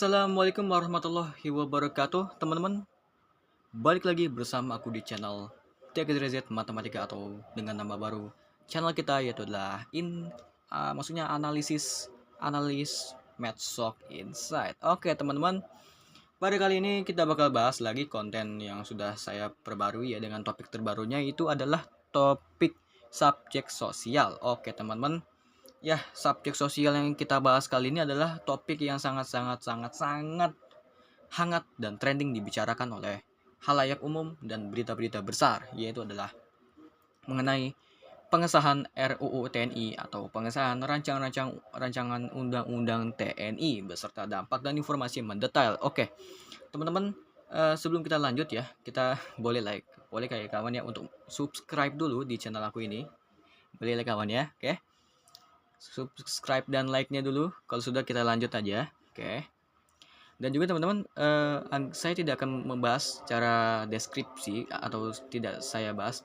Assalamualaikum warahmatullahi wabarakatuh, teman-teman. Balik lagi bersama aku di channel TKZRZ Matematika atau dengan nama baru channel kita yaitu adalah maksudnya analis Mathshock Insight. Oke, teman-teman. Pada kali ini kita bakal bahas lagi konten yang sudah saya perbarui ya dengan topik terbarunya itu adalah topik subjek sosial. Oke, teman-teman. Ya, subjek sosial yang kita bahas kali ini adalah topik yang sangat hangat dan trending dibicarakan oleh halayak umum dan berita-berita besar, yaitu adalah mengenai pengesahan RUU TNI atau pengesahan rancangan undang-undang TNI beserta dampak dan informasi mendetail. Oke, teman-teman, sebelum kita lanjut ya, kita boleh kayak kawan ya untuk subscribe dulu di channel aku ini. Boleh kawan ya, oke. Subscribe dan like-nya dulu. Kalau sudah kita lanjut aja, oke. Dan juga teman-teman, saya tidak akan membahas secara deskripsi atau tidak saya bahas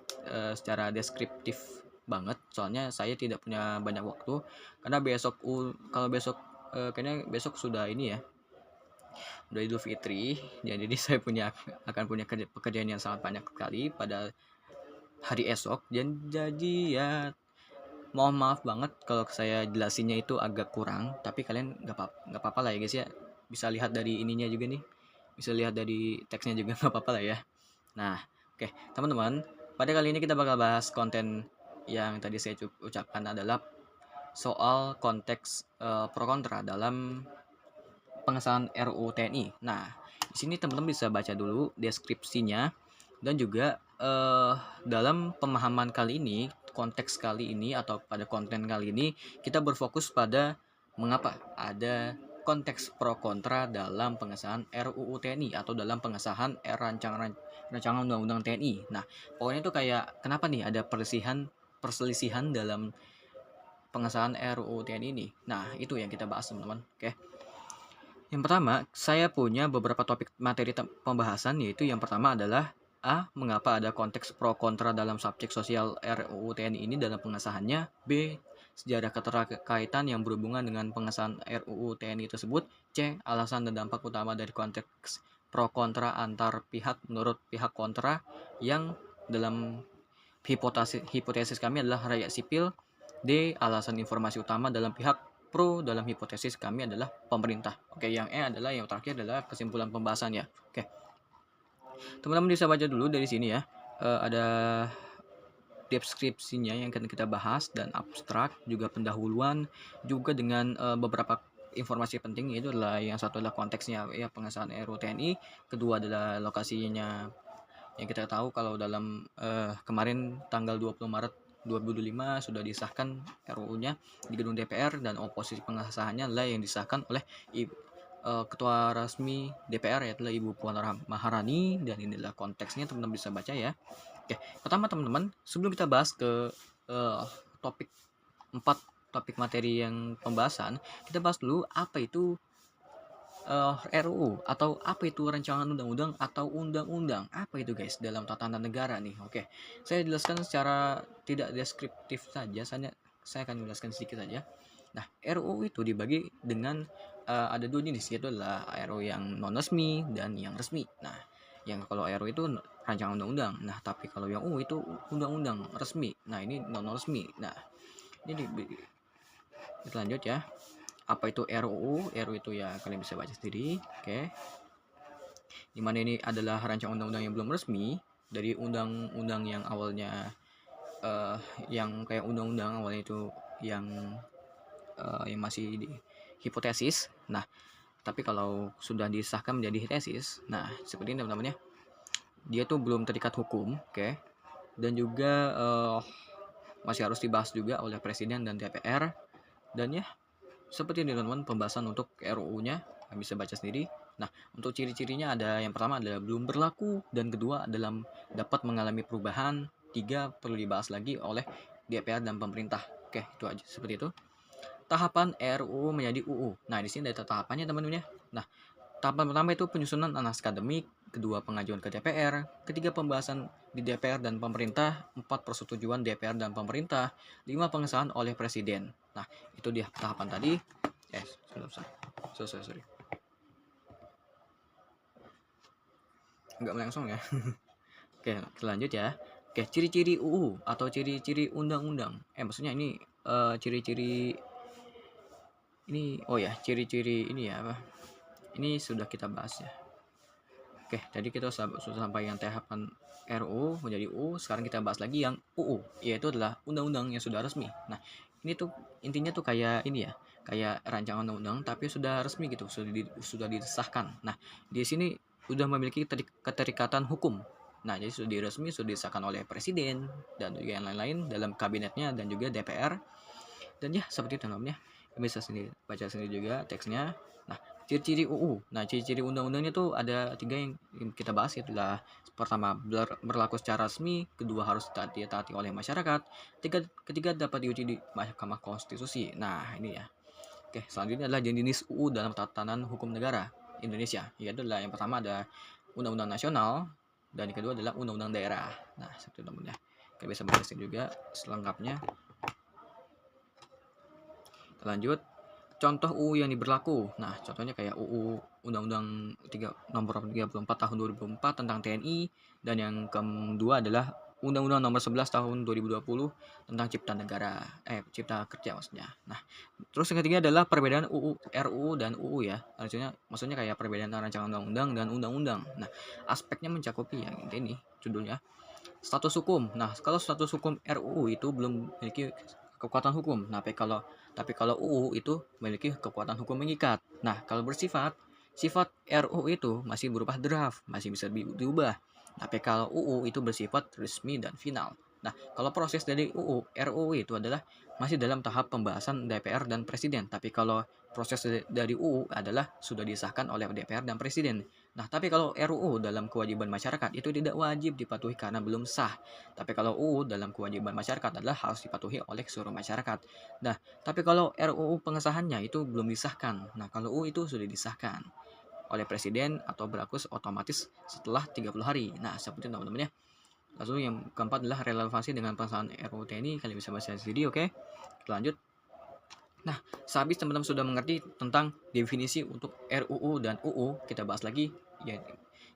secara deskriptif banget, soalnya saya tidak punya banyak waktu karena kalau besok kayaknya besok sudah ini ya, udah Idul Fitri, ya, jadi saya akan punya pekerjaan yang sangat banyak sekali pada hari esok, dan jadi ya mohon maaf banget kalau saya jelasinnya itu agak kurang, tapi kalian nggak apa-apa lah ya guys ya. Bisa lihat dari ininya juga nih, bisa lihat dari teksnya juga nggak apa-apa lah ya. Nah, oke, teman-teman, pada kali ini kita bakal bahas konten yang tadi saya ucapkan adalah soal konteks pro kontra dalam pengesahan RUU TNI. Nah, di sini teman-teman bisa baca dulu deskripsinya dan juga dalam pemahaman kali ini, konteks kali ini atau pada konten kali ini kita berfokus pada mengapa ada konteks pro kontra dalam pengesahan RUU TNI atau dalam pengesahan rancangan undang-undang TNI. Nah, pokoknya itu kayak kenapa nih ada perselisihan dalam pengesahan RUU TNI ini. Nah, itu yang kita bahas teman-teman. Oke. Yang pertama, saya punya beberapa topik materi pembahasan, yaitu yang pertama adalah A. Mengapa ada konteks pro kontra dalam subjek sosial RUU TNI ini dalam pengesahannya. B. Sejarah keterkaitan yang berhubungan dengan pengesahan RUU TNI tersebut. C. Alasan dan dampak utama dari konteks pro kontra antar pihak menurut pihak kontra yang dalam hipotesis kami adalah rakyat sipil. D. Alasan informasi utama dalam pihak pro dalam hipotesis kami adalah pemerintah. Oke, yang E adalah yang terakhir adalah kesimpulan pembahasannya. Oke, teman-teman bisa baca dulu dari sini ya. Ada deskripsinya yang akan kita bahas dan abstrak, juga pendahuluan, juga dengan beberapa informasi penting, yaitu adalah yang satu adalah konteksnya ya pengesahan RUU TNI, kedua adalah lokasinya yang kita tahu kalau dalam kemarin tanggal 20 Maret 2025 sudah disahkan RUU-nya di gedung DPR, dan oposisi pengesahannya adalah yang disahkan oleh Ketua Resmi DPR yaitu Ibu Puan Maharani, dan inilah konteksnya teman-teman bisa baca ya. Oke, pertama teman-teman, sebelum kita bahas ke topik 4 topik materi yang pembahasan, kita bahas dulu apa itu RUU atau apa itu rancangan undang-undang atau undang-undang. Apa itu guys dalam tatanan negara nih. Oke, saya jelaskan secara tidak deskriptif saja, saya akan menjelaskan sedikit saja. Nah, RUU itu dibagi dengan ada dua jenis, yaitu adalah RUU yang non resmi dan yang resmi. Nah, yang kalau RUU itu rancangan undang-undang. Nah, tapi kalau yang UU itu undang-undang resmi. Nah, ini non resmi. Nah, ini kita lanjut ya. Apa itu RUU? RUU itu ya kalian bisa baca sendiri. Oke. Dimana ini adalah rancangan undang-undang yang belum resmi dari undang-undang yang awalnya yang kayak undang-undang awalnya itu yang masih di hipotesis. Nah, tapi kalau sudah disahkan menjadi tesis, nah seperti ini teman-teman ya. Dia tuh belum terikat hukum, oke. Dan juga masih harus dibahas juga oleh presiden dan DPR. Dan ya, seperti ini teman-teman pembahasan untuk RUU-nya, bisa baca sendiri. Nah, untuk ciri-cirinya ada yang pertama adalah belum berlaku, dan kedua adalah dapat mengalami perubahan, tiga perlu dibahas lagi oleh DPR dan pemerintah. Oke, itu aja seperti itu. Tahapan RUU menjadi UU. Nah, di sini ada tahapannya teman-teman ya. Nah, tahapan pertama itu penyusunan naskah akademik, kedua pengajuan ke DPR, ketiga pembahasan di DPR dan pemerintah, empat persetujuan DPR dan pemerintah, lima pengesahan oleh presiden. Nah, itu dia tahapan tadi. Sorry. Nggak melengsong ya. Oke, lanjut ya. Oke, ciri-ciri UU atau ciri-ciri undang-undang. Maksudnya ini ciri-ciri ini, oh ya, ciri-ciri ini ya apa? Ini sudah kita bahas ya. Oke, tadi kita sudah sampai yang tahapan RUU menjadi UU. Sekarang kita bahas lagi yang UU, yaitu adalah undang-undang yang sudah resmi. Nah, ini tuh intinya tuh kayak ini ya, kayak rancangan undang-undang tapi sudah resmi gitu, sudah disahkan. Nah, di sini sudah memiliki keterikatan hukum. Nah, jadi sudah resmi, sudah disahkan oleh presiden dan juga yang lain-lain dalam kabinetnya dan juga DPR. Dan ya, seperti itu namanya. Bisa sendiri baca sendiri juga teksnya. Nah, ciri-ciri UU. Nah, ciri-ciri undang-undangnya tuh ada 3 yang kita bahas, yaitu adalah pertama berlaku secara resmi, kedua harus ditaati oleh masyarakat, ketiga dapat diuji di Mahkamah Konstitusi. Nah, ini ya. Oke, selanjutnya adalah jenis UU dalam tatanan hukum negara Indonesia. Yaitu adalah yang pertama ada Undang-Undang Nasional dan yang kedua adalah Undang-Undang Daerah. Nah, seperti itu namanya. Kita bisa baca juga selengkapnya. Lanjut, contoh UU yang berlaku. Nah, contohnya kayak UU Undang-Undang nomor 34 tahun 2004 tentang TNI, dan yang kedua adalah Undang-Undang nomor 11 tahun 2020 tentang Cipta Kerja maksudnya. Nah, terus yang ketiga adalah perbedaan RUU dan UU ya. Maksudnya kayak perbedaan rancangan undang-undang dan undang-undang. Nah, aspeknya mencakupi yang ini judulnya status hukum. Nah, kalau status hukum RUU itu belum memiliki kekuatan hukum. Nah, tapi kalau UU itu memiliki kekuatan hukum mengikat. Nah, kalau sifat RUU itu masih berupa draft, masih bisa diubah. Tapi kalau UU itu bersifat resmi dan final. Nah, kalau proses dari RUU itu adalah masih dalam tahap pembahasan DPR dan Presiden. Tapi kalau proses dari UU adalah sudah disahkan oleh DPR dan Presiden. Nah, tapi kalau RUU dalam kewajiban masyarakat itu tidak wajib dipatuhi karena belum sah. Tapi kalau UU dalam kewajiban masyarakat adalah harus dipatuhi oleh seluruh masyarakat. Nah, tapi kalau RUU pengesahannya itu belum disahkan. Nah, kalau UU itu sudah disahkan oleh Presiden atau berlaku otomatis setelah 30 hari. Nah, seperti itu teman-teman ya. Lalu yang keempat adalah relevansi dengan pengesahan RUU TNI. Kalian bisa baca sendiri, oke? Kita lanjut. Nah, sehabis teman-teman sudah mengerti tentang definisi untuk RUU dan UU, kita bahas lagi. Ya,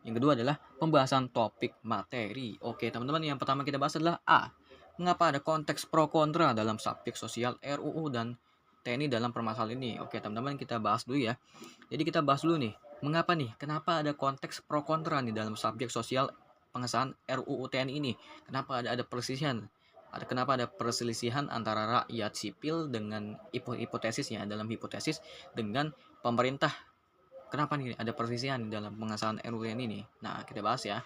yang kedua adalah pembahasan topik materi. Oke, teman-teman, yang pertama kita bahas adalah A. Mengapa ada konteks pro kontra dalam subjek sosial RUU dan TNI dalam permasalahan ini? Oke, teman-teman, kita bahas dulu ya. Jadi kita bahas dulu nih, mengapa nih? Kenapa ada konteks pro kontra nih dalam subjek sosial pengesahan RUU TNI ini? Kenapa ada perselisihan? Kenapa ada perselisihan antara rakyat sipil dengan dalam hipotesis dengan pemerintah? Kenapa nih ada perselisihan dalam pengesahan RUU TNI ini? Nah, kita bahas ya.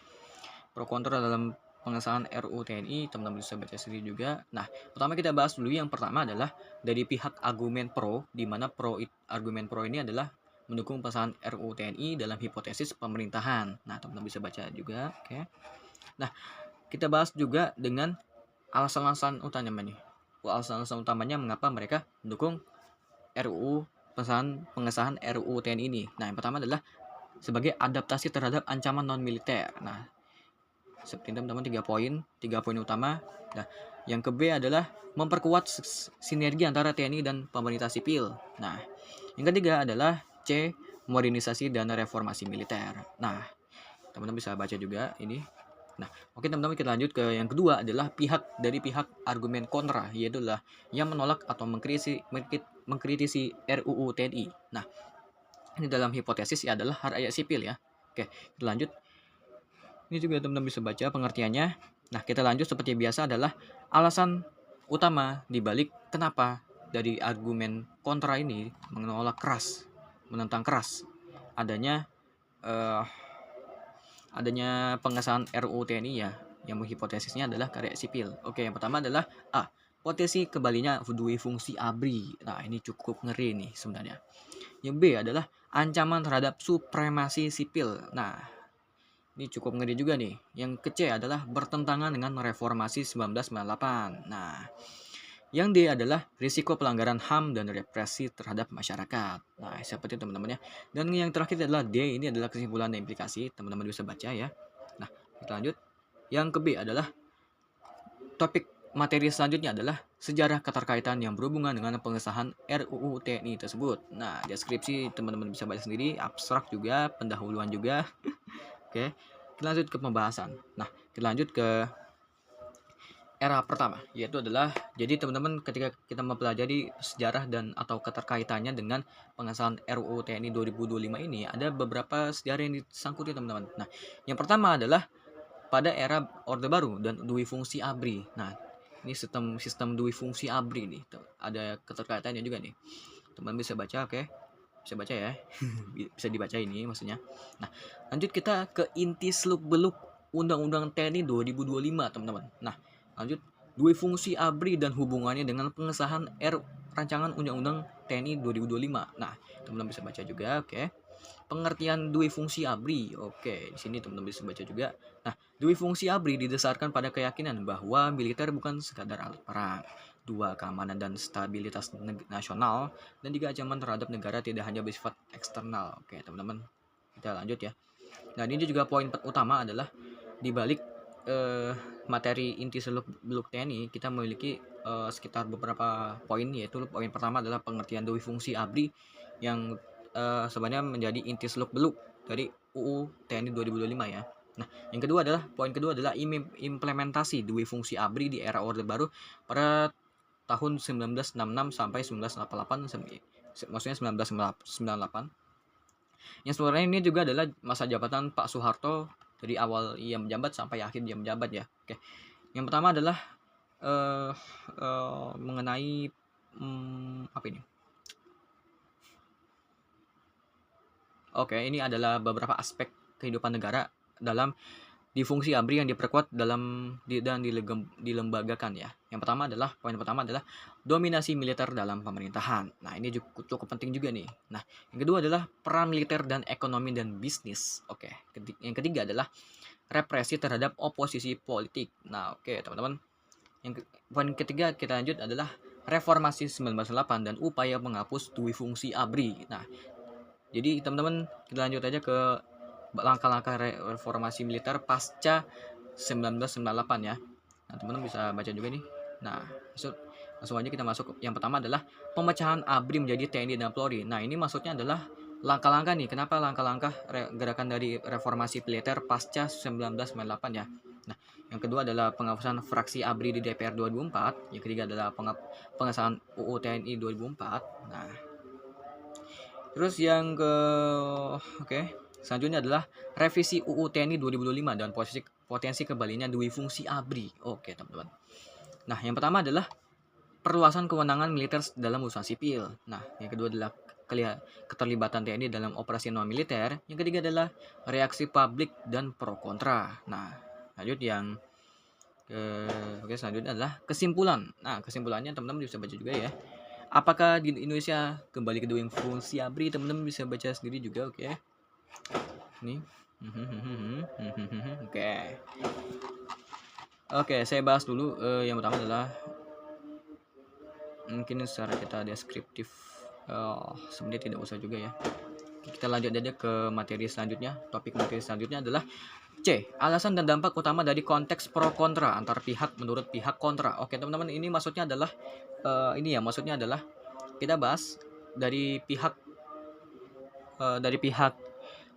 Pro kontra dalam pengesahan RUU TNI, teman-teman bisa baca sendiri juga. Nah, pertama kita bahas dulu yang pertama adalah dari pihak argumen pro, di mana argumen pro ini adalah mendukung pengesahan RUU TNI dalam hipotesis pemerintahan. Nah, teman-teman bisa baca juga, oke. Nah, kita bahas juga dengan alasan-alasan utamanya mengapa mereka mendukung RUU pengesahan RUU TNI ini. Nah, yang pertama adalah sebagai adaptasi terhadap ancaman non militer. Nah, seperti teman-teman 3 poin utama. Nah, yang ke B adalah memperkuat sinergi antara TNI dan pemerintah sipil. Nah, yang ketiga adalah C, modernisasi dan reformasi militer. Nah, teman-teman bisa baca juga ini. Nah, oke teman-teman, kita lanjut ke yang kedua adalah pihak argumen kontra, yaitu adalah yang menolak atau mengkritisi RUU TNI. Nah, ini dalam hipotesis ya adalah rakyat sipil ya. Oke, kita lanjut. Ini juga teman-teman bisa baca pengertiannya. Nah, kita lanjut seperti biasa adalah alasan utama dibalik kenapa dari argumen kontra ini menentang keras adanya pengesahan RUU TNI ya, yang hipotesisnya adalah karya sipil. Oke, yang pertama adalah A. Potensi kembalinya dui fungsi ABRI. Nah, ini cukup ngeri nih sebenarnya. Yang B adalah ancaman terhadap supremasi sipil. Nah, ini cukup ngeri juga nih. Yang ke C adalah bertentangan dengan reformasi 1998. Nah, yang D adalah risiko pelanggaran HAM dan represi terhadap masyarakat. Nah, seperti itu teman-teman ya. Dan yang terakhir adalah D, ini adalah kesimpulan dan implikasi. Teman-teman bisa baca ya. Nah, kita lanjut. Yang ke B adalah topik materi selanjutnya adalah sejarah keterkaitan yang berhubungan dengan pengesahan RUU TNI tersebut. Nah, deskripsi teman-teman bisa baca sendiri, abstrak juga, pendahuluan juga. Oke. Kita lanjut ke pembahasan. Nah, kita lanjut ke era pertama, yaitu adalah jadi teman-teman ketika kita mempelajari sejarah dan atau keterkaitannya dengan pengesahan RUU TNI 2025 ini ada beberapa sejarah yang disangkuti teman-teman. Nah, yang pertama adalah pada era Orde Baru dan dui fungsi ABRI. Nah, ini sistem dui fungsi ABRI nih. Ada keterkaitannya juga nih. Teman-teman bisa baca, oke? Bisa baca ya. Bisa dibaca ini maksudnya. Nah, lanjut kita ke inti seluk-beluk Undang-Undang TNI 2025, teman-teman. Nah, lanjut dui fungsi ABRI dan hubungannya dengan pengesahan Rancangan Undang-Undang TNI 2025. Nah, teman-teman bisa baca juga, oke? Pengertian dui fungsi ABRI. Oke, di sini teman-teman bisa baca juga. Nah, dui fungsi ABRI didasarkan pada keyakinan bahwa militer bukan sekadar alat perang. Dua, keamanan dan stabilitas nasional, dan tiga, ancaman terhadap negara tidak hanya bersifat eksternal. Oke, teman-teman, kita lanjut ya. Dan ini juga poin utama adalah di balik materi inti seluk-beluk TNI kita memiliki sekitar beberapa poin, yaitu poin pertama adalah pengertian dui fungsi ABRI yang sebenarnya menjadi inti seluk-beluk dari UU TNI 2025 ya. Nah, poin kedua adalah implementasi dui fungsi ABRI di era Orde Baru pada tahun 1966 sampai 1988, maksudnya 1998. Yang sebenarnya ini juga adalah masa jabatan Pak Soeharto dari awal ia menjabat sampai akhir dia menjabat ya. Oke. Yang pertama adalah mengenai apa ini? Oke, ini adalah beberapa aspek kehidupan negara dalam di fungsi ABRI yang diperkuat dan dilembagakan ya. Poin pertama adalah dominasi militer dalam pemerintahan. Nah, ini cukup penting juga nih. Nah, yang kedua adalah peran militer dan ekonomi dan bisnis. Oke. Yang ketiga adalah represi terhadap oposisi politik. Nah, oke, teman-teman. Poin ketiga kita lanjut adalah reformasi 1998 dan upaya menghapus dui fungsi ABRI. Nah, jadi teman-teman kita lanjut aja ke langkah-langkah reformasi militer pasca 1998 ya. Nah, teman-teman bisa baca juga nih. Nah, langsung aja kita masuk. Yang pertama adalah pemecahan ABRI menjadi TNI dan Polri. Nah, ini maksudnya adalah langkah-langkah nih. Kenapa langkah-langkah gerakan dari reformasi militer pasca 1998 ya. Nah, yang kedua adalah penghapusan fraksi ABRI di DPR 2004. Yang ketiga adalah pengesahan UU TNI 2004. Nah, terus yang selanjutnya adalah revisi UU TNI 2025 dan potensi kembalinya dui fungsi ABRI. Oke, teman-teman. Nah, yang pertama adalah perluasan kewenangan militer dalam urusan sipil. Nah, yang kedua adalah keterlibatan TNI dalam operasi non militer. Yang ketiga adalah reaksi publik dan pro kontra. Nah, lanjut yang selanjutnya adalah kesimpulan. Nah, kesimpulannya teman-teman bisa baca juga ya. Apakah di Indonesia kembali ke dui fungsi ABRI? Teman-teman bisa baca sendiri juga, oke. Nih. Oke, saya bahas dulu. Yang pertama adalah mungkin secara kita deskriptif sebenarnya tidak usah juga ya. Kita lanjut aja ke materi selanjutnya. Topik materi selanjutnya adalah C. Alasan dan dampak utama dari konteks pro kontra antar pihak menurut pihak kontra. Oke, teman-teman, ini maksudnya adalah maksudnya adalah kita bahas dari pihak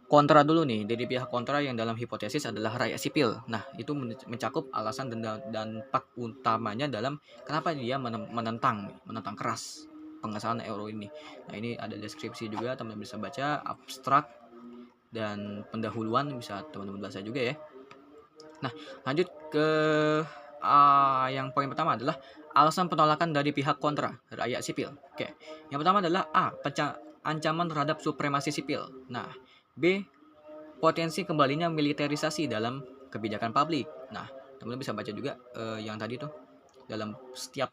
kontra dulu nih. Dari pihak kontra yang dalam hipotesis adalah rakyat sipil. Nah, itu mencakup alasan dan dampak utamanya dalam kenapa dia menentang keras pengesahan RUU ini. Nah, ini ada deskripsi juga, teman-teman bisa baca, abstrak dan pendahuluan bisa teman-teman baca juga ya. Nah, lanjut ke yang poin pertama adalah alasan penolakan dari pihak kontra rakyat sipil. Oke. Yang pertama adalah A. Ancaman terhadap supremasi sipil. Nah, B. Potensi kembalinya militerisasi dalam kebijakan publik. Nah, teman-teman bisa baca juga yang tadi tuh dalam setiap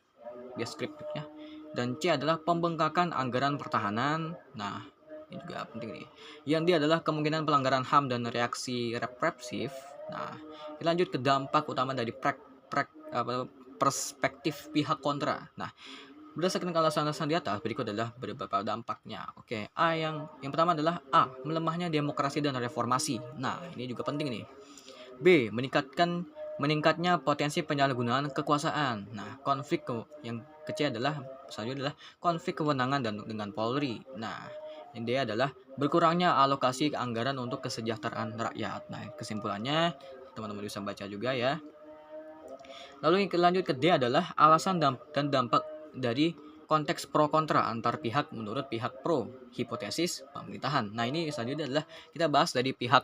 deskriptifnya. Dan C adalah pembengkakan anggaran pertahanan. Nah, ini juga penting nih. Yang D adalah kemungkinan pelanggaran HAM dan reaksi represif. Nah, kita lanjut ke dampak utama dari perspektif pihak kontra. Nah, berdasarkan alasan-alasan di atas, berikut adalah beberapa dampaknya. Oke, yang pertama adalah A. Melemahnya demokrasi dan reformasi. Nah, ini juga penting nih. B. Meningkatnya potensi penyalahgunaan kekuasaan. Nah, yang kecil adalah selanjutnya adalah konflik kewenangan dengan Polri. Nah, Yang D adalah berkurangnya alokasi anggaran untuk kesejahteraan rakyat. Nah, kesimpulannya teman-teman bisa baca juga ya. Lalu yang lanjut ke D adalah alasan dan dampak dari konteks pro kontra antar pihak menurut pihak pro, hipotesis pemerintahan. Nah, ini selanjutnya adalah kita bahas dari pihak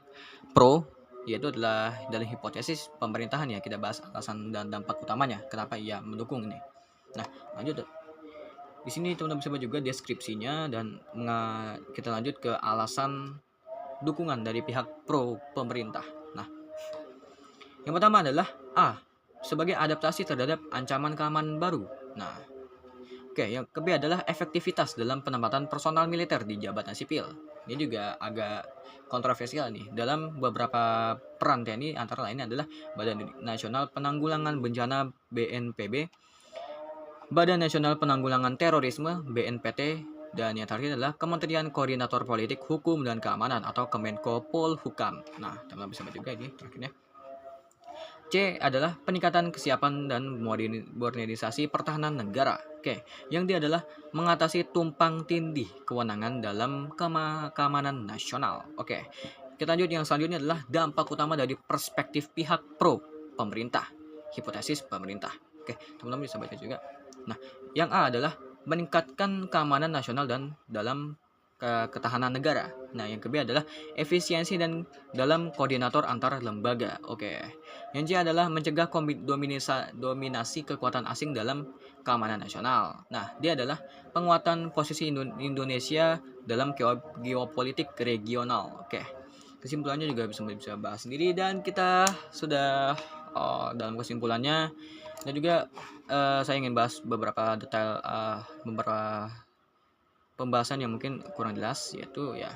pro, yaitu adalah dalam hipotesis pemerintahan ya. Kita bahas alasan dan dampak utamanya, kenapa ia mendukung ini. Nah, lanjut. Di sini teman-teman bisa baca juga deskripsinya dan kita lanjut ke alasan dukungan dari pihak pro pemerintah. Nah, yang pertama adalah A, sebagai adaptasi terhadap ancaman keamanan baru. Nah, oke, yang kedua adalah efektivitas dalam penempatan personal militer di jabatan sipil. Ini juga agak kontroversial nih. Dalam beberapa peran TNI antara lainnya adalah Badan Nasional Penanggulangan Bencana BNPB, Badan Nasional Penanggulangan Terorisme BNPT, dan yang terakhir adalah Kementerian Koordinator Politik, Hukum, dan Keamanan atau Kemenko Polhukam. Nah, teman-teman bisa baca juga ini terakhirnya. C adalah peningkatan kesiapan dan modernisasi pertahanan negara. Oke, yang D adalah mengatasi tumpang tindih kewenangan dalam keamanan nasional. Oke, kita lanjut yang selanjutnya adalah dampak utama dari perspektif pihak pro pemerintah, hipotesis pemerintah. Oke, teman-teman bisa baca juga. Nah, yang A adalah meningkatkan keamanan nasional dan dalam ketahanan negara. Nah, yang kedua adalah efisiensi dan dalam koordinator antar lembaga. Oke. Yang C adalah mencegah dominasi kekuatan asing dalam keamanan nasional. Nah, dia adalah penguatan posisi Indonesia dalam geopolitik regional. Oke. Kesimpulannya juga bisa bahas sendiri dan kita sudah dalam kesimpulannya dan juga saya ingin bahas beberapa detail beberapa pembahasan yang mungkin kurang jelas, yaitu ya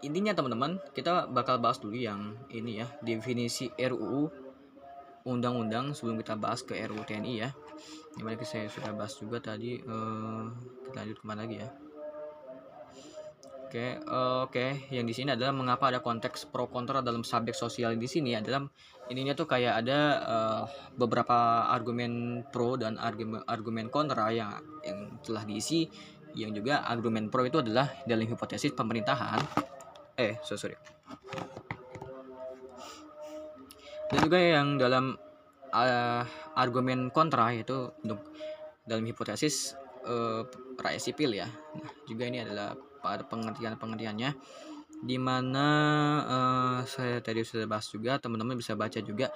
intinya teman-teman kita bakal bahas dulu yang ini ya, definisi RUU undang-undang sebelum kita bahas ke RUU TNI ya. Dimana saya sudah bahas juga tadi. Kita lanjut kemana lagi ya. Oke, yang di sini adalah mengapa ada konteks pro kontra dalam subjek sosial. Di sini adalah ininya tuh kayak ada beberapa argumen pro dan argumen kontra yang telah diisi, yang juga argumen pro itu adalah dalam hipotesis pemerintahan. Sorry. Dan juga yang dalam argumen kontra yaitu untuk dalam hipotesis rakyat sipil ya. Nah, juga ini adalah pada pengertiannya, di mana saya tadi sudah bahas juga, teman-teman bisa baca juga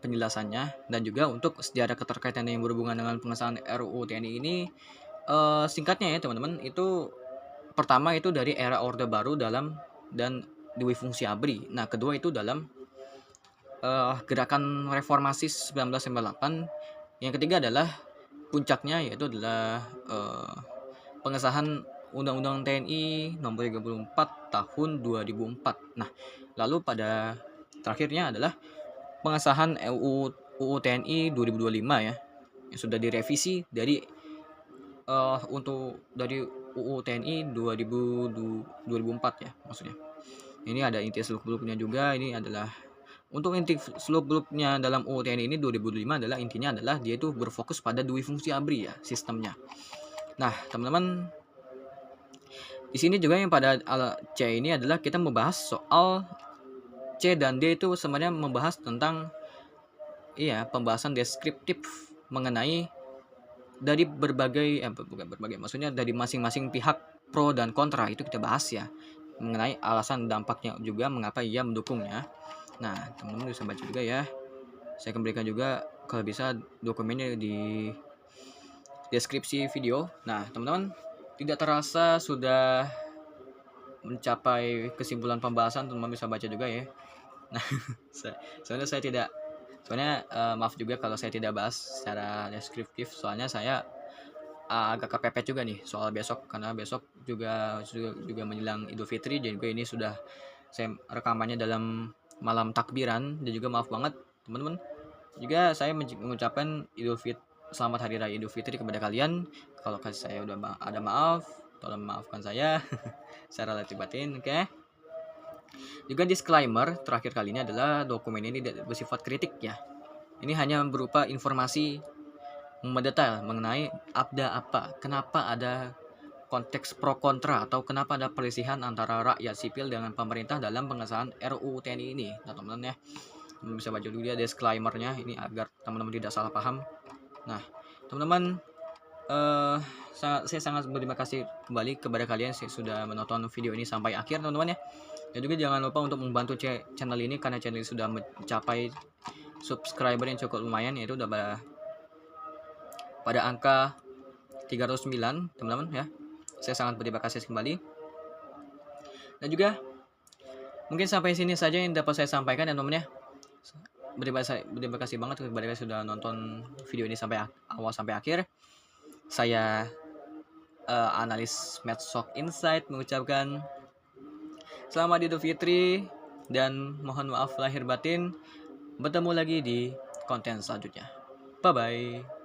penjelasannya, dan juga untuk sejarah keterkaitan yang berhubungan dengan pengesahan RUU TNI ini singkatnya ya teman-teman, itu pertama itu dari era Orde Baru dalam dan Dwi Fungsi ABRI. Nah, kedua itu dalam gerakan reformasi 1998. Yang ketiga adalah puncaknya yaitu adalah pengesahan Undang-Undang TNI Nomor 34 Tahun 2004. Nah, lalu pada terakhirnya adalah pengesahan UU TNI 2025 ya, yang sudah direvisi dari untuk dari UU TNI 2004 ya maksudnya. Ini ada inti seluk-beluknya juga. Ini adalah untuk inti seluk-beluknya dalam UU TNI ini 2005 adalah intinya adalah dia itu berfokus pada dui fungsi ABRI ya sistemnya. Nah, teman-teman, di sini juga yang pada C ini adalah kita membahas soal C dan D itu sebenarnya membahas tentang pembahasan deskriptif mengenai dari maksudnya dari masing-masing pihak pro dan kontra itu kita bahas ya, mengenai alasan dampaknya juga mengapa ia mendukungnya. Nah, teman-teman bisa baca juga ya. Saya kembalikan juga kalau bisa dokumennya di deskripsi video. Nah, teman-teman, tidak terasa sudah mencapai kesimpulan pembahasan, teman-teman bisa baca juga ya. Nah, maaf juga kalau saya tidak bahas secara deskriptif, soalnya saya agak kepepet juga nih soal besok, karena besok juga menjelang Idul Fitri, dan juga ini sudah saya rekamannya dalam malam takbiran, dan juga maaf banget teman-teman. Juga saya mengucapkan Selamat Hari Raya Idul Fitri kepada kalian. Kalau saya udah ada maaf, tolong maafkan saya secara lahir batin, oke? Juga disclaimer terakhir kali ini adalah dokumen ini bersifat kritik ya. Ini hanya berupa informasi mendetail mengenai apa, kenapa ada konteks pro kontra atau kenapa ada perselisihan antara rakyat sipil dengan pemerintah dalam pengesahan RUU TNI ini. Nah, teman-teman ya, teman bisa baca dulu dia disclaimer-nya ini agar teman-teman tidak salah paham. Nah, teman-teman, saya sangat berterima kasih kembali kepada kalian yang sudah menonton video ini sampai akhir, teman-teman ya. Dan juga jangan lupa untuk membantu channel ini karena channel ini sudah mencapai subscriber yang cukup lumayan, yaitu udah pada angka 309, teman-teman ya. Saya sangat berterima kasih kembali. Dan juga mungkin sampai sini saja yang dapat saya sampaikan ya, teman-teman ya. Berterima kasih banget kepada kalian sudah nonton video ini sampai awal sampai akhir. Saya analis Medsok Insight mengucapkan selamat Idul Fitri dan mohon maaf lahir batin. Bertemu lagi di konten selanjutnya. Bye bye.